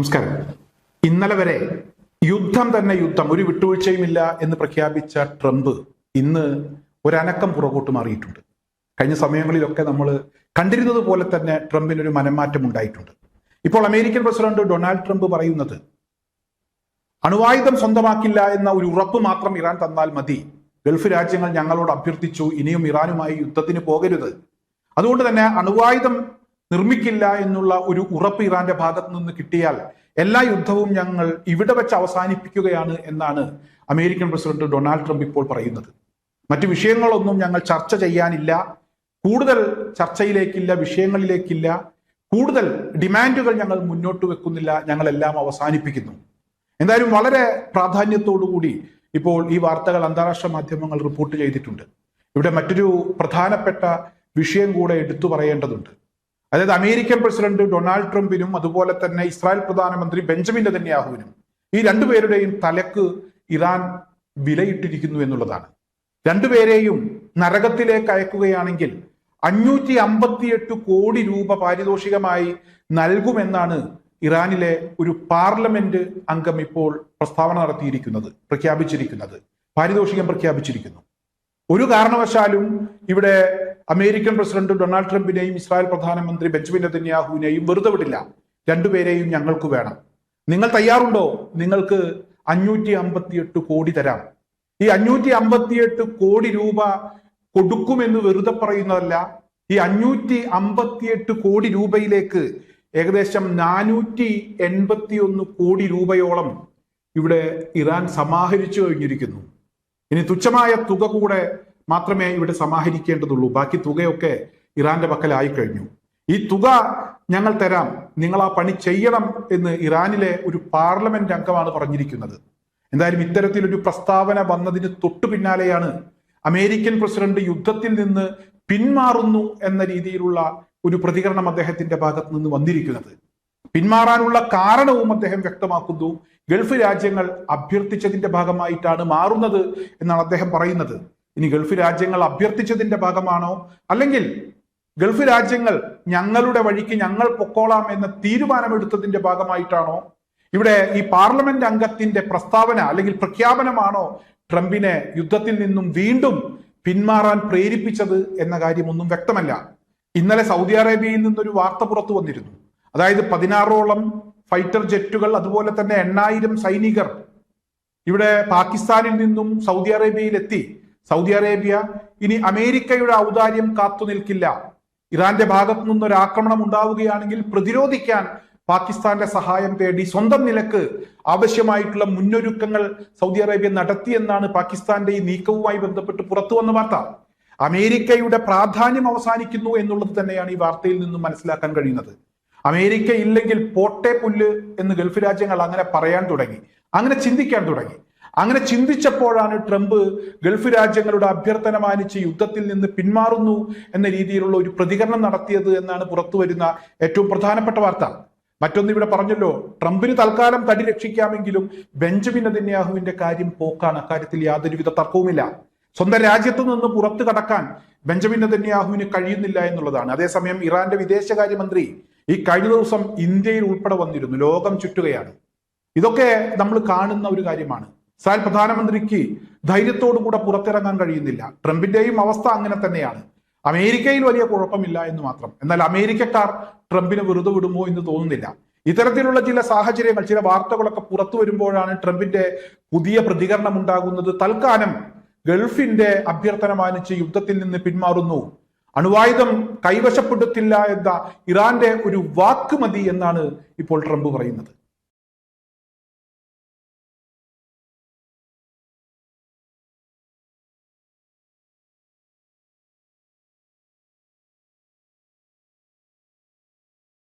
നമസ്കാരം. ഇന്നലെ വരെ യുദ്ധം തന്നെ യുദ്ധം, ഒരു വിട്ടുവീഴ്ചയുമില്ല എന്ന് പ്രഖ്യാപിച്ച ട്രംപ് ഇന്ന് ഒരനക്കം പുറകോട്ട് മാറിയിട്ടുണ്ട്. കഴിഞ്ഞ സമയങ്ങളിലൊക്കെ നമ്മൾ കണ്ടിരുന്നത് പോലെ തന്നെ ട്രംപിനൊരു മനംമാറ്റം ഉണ്ടായിട്ടുണ്ട്. ഇപ്പോൾ അമേരിക്കൻ പ്രസിഡന്റ് ഡൊണാൾഡ് ട്രംപ് പറയുന്നത് അണുവായുധം സ്വന്തമാക്കില്ല എന്ന ഒരു ഉറപ്പ് മാത്രം ഇറാൻ തന്നാൽ മതി. ഗൾഫ് രാജ്യങ്ങൾ ഞങ്ങളോട് അഭ്യർത്ഥിച്ചു, ഇനിയും ഇറാനുമായി യുദ്ധത്തിന് പോകരുത്, അതുകൊണ്ട് തന്നെ അണുവായുധം നിർമ്മിക്കില്ല എന്നുള്ള ഒരു ഉറപ്പ് ഇറാന്റെ ഭാഗത്ത് നിന്ന് കിട്ടിയാൽ എല്ലാ യുദ്ധവും ഞങ്ങൾ ഇവിടെ വെച്ച് അവസാനിപ്പിക്കുകയാണ് എന്നാണ് അമേരിക്കൻ പ്രസിഡന്റ് ഡൊണാൾഡ് ട്രംപ് ഇപ്പോൾ പറയുന്നത്. മറ്റു വിഷയങ്ങളൊന്നും ഞങ്ങൾ ചർച്ച ചെയ്യാനില്ല, കൂടുതൽ ചർച്ചയിലേക്കില്ല, വിഷയങ്ങളിലേക്കില്ല, കൂടുതൽ ഡിമാൻഡുകൾ ഞങ്ങൾ മുന്നോട്ട് വെക്കുന്നില്ല, ഞങ്ങളെല്ലാം അവസാനിപ്പിക്കുന്നു. എന്തായാലും വളരെ പ്രാധാന്യത്തോടുകൂടി ഇപ്പോൾ ഈ വാർത്തകൾ അന്താരാഷ്ട്ര മാധ്യമങ്ങൾ റിപ്പോർട്ട് ചെയ്തിട്ടുണ്ട്. ഇവിടെ മറ്റൊരു പ്രധാനപ്പെട്ട വിഷയം കൂടെ എടുത്തു പറയേണ്ടതുണ്ട്. അതായത് അമേരിക്കൻ പ്രസിഡന്റ് ഡൊണാൾഡ് ട്രംപിനും അതുപോലെ തന്നെ ഇസ്രായേൽ പ്രധാനമന്ത്രി ബെഞ്ചമിൻ നെതന്യാഹുവിനും ഈ രണ്ടുപേരുടെയും തലക്ക് ഇറാൻ വിലയിട്ടിരിക്കുന്നു എന്നുള്ളതാണ്. രണ്ടുപേരെയും നരകത്തിലേക്ക് അയക്കുകയാണെങ്കിൽ 558 കോടി രൂപ പാരിതോഷികമായി നൽകുമെന്നാണ് ഇറാനിലെ ഒരു പാർലമെന്റ് അംഗം ഇപ്പോൾ പ്രസ്താവന നടത്തിയിരിക്കുന്നത്, പ്രഖ്യാപിച്ചിരിക്കുന്നത്, പാരിതോഷികം പ്രഖ്യാപിച്ചിരിക്കുന്നു. ഒരു കാരണവശാലും ഇവിടെ അമേരിക്കൻ പ്രസിഡന്റ് ഡൊണാൾഡ് ട്രംപിനെയും ഇസ്രായേൽ പ്രധാനമന്ത്രി ബെഞ്ചമിൻ നെതന്യാഹുവിനെയും വെറുതെ വിടില്ല. രണ്ടുപേരെയും ഞങ്ങൾക്ക് വേണം. നിങ്ങൾ തയ്യാറുണ്ടോ? നിങ്ങൾക്ക് 558 കോടി തരാം. ഈ 558 കോടി രൂപ കൊടുക്കുമെന്ന് വെറുതെ പറയുന്നതല്ല. ഈ 558 കോടി രൂപയിലേക്ക് ഏകദേശം 481 കോടി രൂപയോളം ഇവിടെ ഇറാൻ സമാഹരിച്ചു കഴിഞ്ഞിരിക്കുന്നു. ഇനി തുച്ഛമായ തുക കൂടെ മാത്രമേ ഇവിടെ സമാഹരിക്കേണ്ടതുള്ളൂ. ബാക്കി തുകയൊക്കെ ഇറാന്റെ പക്കലായി കഴിഞ്ഞു. ഈ തുക ഞങ്ങൾ തരാം, നിങ്ങൾ ആ പണി ചെയ്യണം എന്ന് ഇറാനിലെ ഒരു പാർലമെന്റ് അംഗമാണ് പറഞ്ഞിരിക്കുന്നത്. എന്തായാലും ഇത്തരത്തിലൊരു പ്രസ്താവന വന്നതിന് തൊട്ടു പിന്നാലെയാണ് അമേരിക്കൻ പ്രസിഡന്റ് യുദ്ധത്തിൽ നിന്ന് പിന്മാറുന്നു എന്ന രീതിയിലുള്ള ഒരു പ്രതികരണം അദ്ദേഹത്തിന്റെ ഭാഗത്ത് നിന്ന് വന്നിരിക്കുന്നത്. പിന്മാറാനുള്ള കാരണവും അദ്ദേഹം വ്യക്തമാക്കുന്നു. ഗൾഫ് രാജ്യങ്ങൾ അഭ്യർത്ഥിച്ചതിന്റെ ഭാഗമായിട്ടാണ് മാറുന്നത് എന്നാണ് അദ്ദേഹം പറയുന്നത്. ഇനി ഗൾഫ് രാജ്യങ്ങൾ അഭ്യർത്ഥിച്ചതിന്റെ ഭാഗമാണോ, അല്ലെങ്കിൽ ഗൾഫ് രാജ്യങ്ങൾ ഞങ്ങളുടെ വഴിക്ക് ഞങ്ങൾ പൊക്കോളാം എന്ന തീരുമാനമെടുത്തതിന്റെ ഭാഗമായിട്ടാണോ, ഇവിടെ ഈ പാർലമെന്റ് അംഗത്തിന്റെ പ്രസ്താവന അല്ലെങ്കിൽ പ്രഖ്യാപനമാണോ ട്രംപിനെ യുദ്ധത്തിൽ നിന്നും വീണ്ടും പിന്മാറാൻ പ്രേരിപ്പിച്ചത് എന്ന കാര്യമൊന്നും വ്യക്തമല്ല. ഇന്നലെ സൗദി അറേബ്യയിൽ നിന്നൊരു വാർത്ത പുറത്തു വന്നിരുന്നു. അതായത് 16ഓളം ഫൈറ്റർ ജെറ്റുകൾ, അതുപോലെ തന്നെ 8000 സൈനികർ ഇവിടെ പാകിസ്ഥാനിൽ നിന്നും സൗദി അറേബ്യയിൽ എത്തി. സൗദി അറേബ്യ ഇനി അമേരിക്കയുടെ ഔദാര്യം കാത്തു നിൽക്കില്ല. ഇറാന്റെ ഭാഗത്തു നിന്നൊരു ആക്രമണം ഉണ്ടാവുകയാണെങ്കിൽ പ്രതിരോധിക്കാൻ പാകിസ്ഥാന്റെ സഹായം തേടി സ്വന്തം നിലക്ക് ആവശ്യമായിട്ടുള്ള മുന്നൊരുക്കങ്ങൾ സൗദി അറേബ്യ നടത്തിയെന്നാണ് പാകിസ്ഥാന്റെ ഈ നീക്കവുമായി ബന്ധപ്പെട്ട് പുറത്തു വന്ന വാർത്ത. അമേരിക്കയുടെ പ്രാധാന്യം അവസാനിക്കുന്നു എന്നുള്ളത് തന്നെയാണ് ഈ വാർത്തയിൽ നിന്നും മനസ്സിലാക്കാൻ കഴിയുന്നത്. അമേരിക്ക ഇല്ലെങ്കിൽ പോട്ടെ പുല്ല് എന്ന് ഗൾഫ് രാജ്യങ്ങൾ അങ്ങനെ പറയാൻ തുടങ്ങി, അങ്ങനെ ചിന്തിക്കാൻ തുടങ്ങി. അങ്ങനെ ചിന്തിച്ചപ്പോഴാണ് ട്രംപ് ഗൾഫ് രാജ്യങ്ങളുടെ അഭ്യർത്ഥന മാനിച്ച് യുദ്ധത്തിൽ നിന്ന് പിന്മാറുന്നു എന്ന രീതിയിലുള്ള ഒരു പ്രതികരണം നടത്തിയത് എന്നാണ് പുറത്തു വരുന്ന ഏറ്റവും പ്രധാനപ്പെട്ട വാർത്ത. മറ്റൊന്ന് ഇവിടെ പറഞ്ഞല്ലോ, ട്രംപിന് തൽക്കാലം തടി രക്ഷിക്കാമെങ്കിലും ബെഞ്ചമിൻ നെതന്യാഹുവിന്റെ കാര്യം പോക്കാണ്. അക്കാര്യത്തിൽ യാതൊരുവിധ തർക്കവുമില്ല. സ്വന്തം രാജ്യത്തു നിന്ന് പുറത്തു കടക്കാൻ ബെഞ്ചമിൻ നെതന്യാഹുവിന് കഴിയുന്നില്ല എന്നുള്ളതാണ്. അതേസമയം ഇറാന്റെ വിദേശകാര്യമന്ത്രി ഈ കഴിഞ്ഞ ദിവസം ഇന്ത്യയിൽ ഉൾപ്പെടെ വന്നിരുന്നു. ലോകം ചുറ്റുകയാണ്. ഇതൊക്കെ നമ്മൾ കാണുന്ന ഒരു കാര്യമാണ്. ഇസ്രായേൽ പ്രധാനമന്ത്രിക്ക് ധൈര്യത്തോടുകൂടെ പുറത്തിറങ്ങാൻ കഴിയുന്നില്ല. ട്രംപിന്റെയും അവസ്ഥ അങ്ങനെ തന്നെയാണ്. അമേരിക്കയിൽ വലിയ കുഴപ്പമില്ല എന്ന് മാത്രം. എന്നാൽ അമേരിക്കക്കാർ ട്രംപിനെ വെറുതെ വിടുമോ എന്ന് തോന്നുന്നില്ല. ഇത്തരത്തിലുള്ള ചില സാഹചര്യങ്ങൾ, ചില വാർത്തകളൊക്കെ പുറത്തു വരുമ്പോഴാണ് ട്രംപിന്റെ പുതിയ പ്രതികരണം ഉണ്ടാകുന്നത്. തൽക്കാലം ഗൾഫിന്റെ അഭ്യർത്ഥന മാനിച്ച് യുദ്ധത്തിൽ നിന്ന് പിന്മാറുന്നു, അണുവായുധം കൈവശപ്പെടുത്തില്ല എന്ന ഇറാന്റെ ഒരു വാക്ക് മതി എന്നാണ് ഇപ്പോൾ ട്രംപ് പറയുന്നത്.